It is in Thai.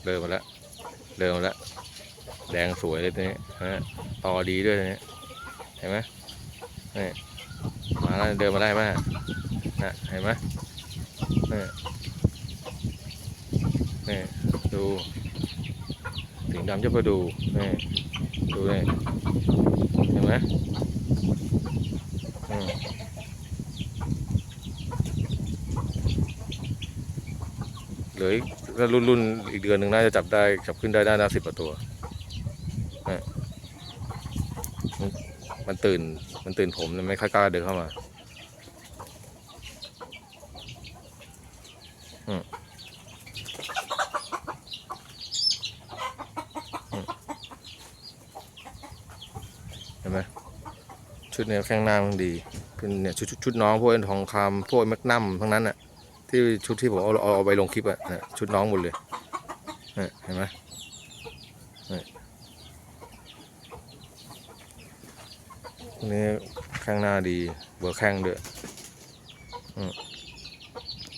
เดินมาแล้วเดินมาแล้วแดงสวยเลยตัวนี้นะต่อดีด้วยตัวนี้เห็นไหมนี่มาแล้วเดินมาได้ไหมนะเห็นไหมนี่นี่ดูสิงห์ดำจะมาดูนี่ดูนี่เห็นไหมเหลือถ้ารุ่นอีกเดือนหนึ่งน่าจะจับขึ้นได้น่า10 กว่าตัวมันตื่นผมไม่ค่อยกล้าเดินเข้ามาเห็นไหมชุดเนี้ยแข้งหน้ามันดีเป็นเนี่ยชุดน้องพวกทองคำพวกแมกนัมทั้งนั้นอ่ะที่ชุดที่ผมเอาไปลงคลิปอ่ะชุดน้องหมดเลยเห็นไหมนี่แข้งหน้าดีเบอร์แข้งด้วย